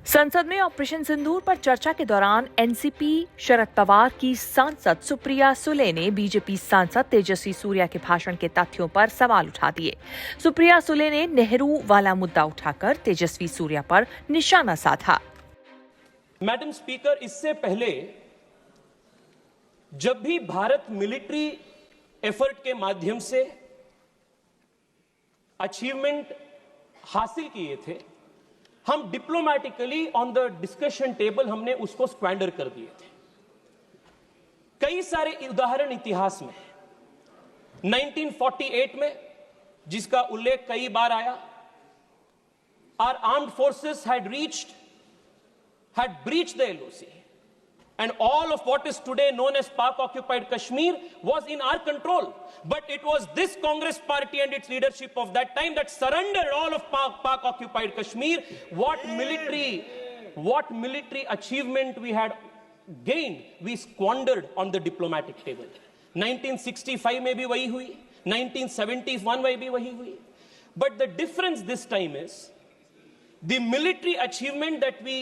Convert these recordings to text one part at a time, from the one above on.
संसद में ऑपरेशन सिंदूर पर चर्चा के दौरान एनसीपी शरद पवार की सांसद सुप्रिया सुले ने बीजेपी सांसद तेजस्वी सूर्या के भाषण के तथ्यों पर सवाल उठा दिए। सुप्रिया सुले ने नेहरू वाला मुद्दा उठाकर तेजस्वी सूर्या पर निशाना साधा। मैडम स्पीकर, इससे पहले जब भी भारत मिलिट्री एफर्ट के माध्यम से अचीवमेंट हासिल किए थे, हम डिप्लोमैटिकली ऑन द डिस्कशन टेबल हमने उसको स्क्वैंडर कर दिए थे। कई सारे उदाहरण इतिहास में 1948 में, जिसका उल्लेख कई बार आया, our armed forces had breached the LOC, and all of what is today known as Pak-occupied Kashmir was in our control. But it was this Congress party and its leadership of that time that surrendered all of Pak-occupied Kashmir. What military achievement we had gained, we squandered on the diplomatic table. 1965 में भी वही हुई, 1971 में भी वही हुई. But the difference this time is the military achievement that we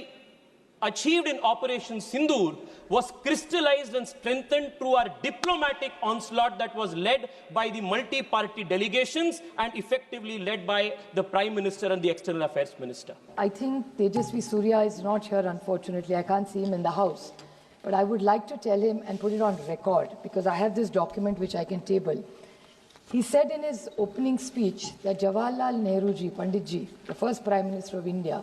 achieved in Operation Sindoor was crystallized and strengthened through our diplomatic onslaught that was led by the multi-party delegations and effectively led by the Prime Minister and the External Affairs Minister. I think Tejasvi Surya is not here, unfortunately. I can't see him in the House. But I would like to tell him and put it on record, because I have this document which I can table. He said in his opening speech that Jawaharlal Nehru ji, Pandit ji, the first Prime Minister of India,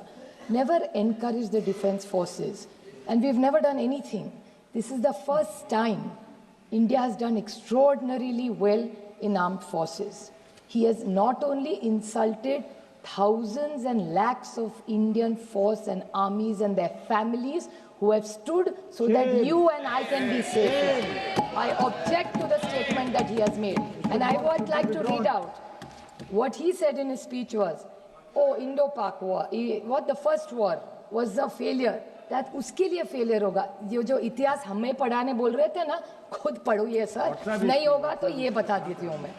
never encouraged the defense forces, and we've never done anything. This is the first time India has done extraordinarily well in armed forces. He has not only insulted thousands and lakhs of Indian force and armies and their families who have stood so that you and I can be safe. I object to the statement that he has made, and I would like to read out what he said in his speech was, oh, Indo-Pak war, what the first war was a failure. That उसके लिए failure होगा. ये जो इतिहास हमें पढ़ाने बोल रहे थे ना, खुद पढ़ो ये सर. नहीं होगा तो ये बता देती हूँ मैं.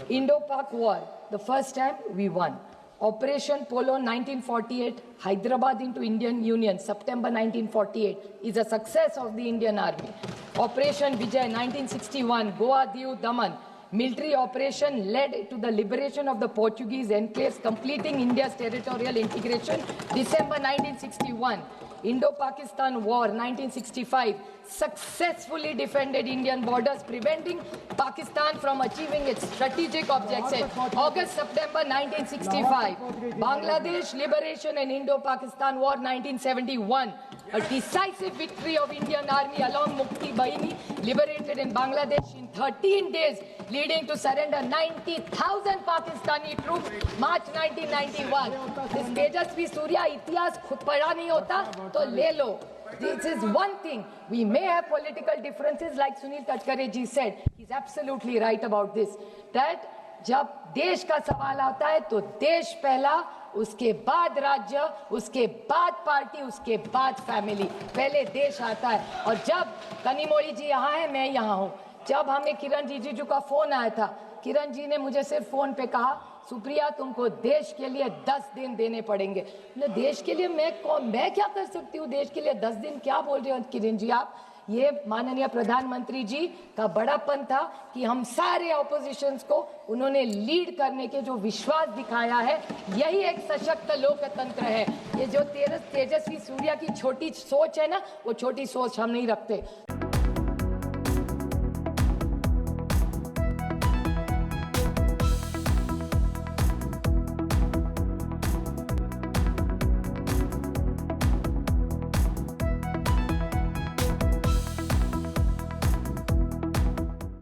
Indo-Pak war, the first time we won. Operation Polo 1948, Hyderabad into Indian Union, September 1948, is a success of the Indian Army. Operation Vijay 1961, Goa, Diu, Daman, military operation led to the liberation of the Portuguese enclaves, completing India's territorial integration, December 1961. Indo-Pakistan War 1965 successfully defended Indian borders, preventing Pakistan from achieving its strategic objectives. August-September 1965. Bangladesh liberation and Indo-Pakistan War 1971. A decisive victory of Indian Army along Mukti Bahini, liberated in Bangladesh in 13 days, leading to surrender 90,000 Pakistani troops, March 1991. This Tejasvi Surya इतिहास खुद पढ़ा नहीं होता तो ले लो. This is one thing. We may have political differences, like Sunil Tadkare ji said. He's absolutely right about this. That जब देश का सवाल आता है तो देश पहला, उसके बाद राज्य, उसके बाद पार्टी, उसके बाद फैमिली. पहले देश आता है. और जब कनिमोळी जी यहाँ है, मैं यहाँ हूँ. जब हमें किरण रिजिजू का फोन आया था, किरण जी ने मुझे सिर्फ फोन पे कहा, सुप्रिया तुमको देश के लिए 10 दिन देने पड़ेंगे. देश के लिए मैं क्या कर सकती हूँ? देश के लिए 10 दिन क्या बोल रहे हो किरण जी आप? ये माननीय प्रधानमंत्री जी का बड़ापन था कि हम सारे ऑपोजिशंस को उन्होंने लीड करने के जो विश्वास दिखाया है, यही एक सशक्त लोकतंत्र है. ये जो तेजस्वी सूर्या की छोटी सोच है ना, वो छोटी सोच हम नहीं रखते.